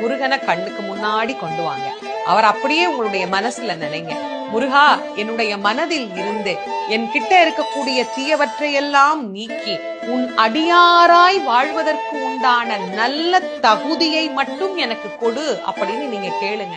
முருகனை கண்ணுக்கு முன்னாடி கொண்டு வாங்க. அவர் அப்படியே உங்களுடைய மனசுல நினைங்க. முருகா, என்னுடைய மனதில் இருந்து என் கிட்ட இருக்கக்கூடிய தீயவற்றையெல்லாம் நீக்கி உன் அடியாராய் வாழ்வதற்கு உண்டான நல்ல தகுதியை மட்டும் எனக்கு கொடு அப்படின்னு நீங்க கேளுங்க.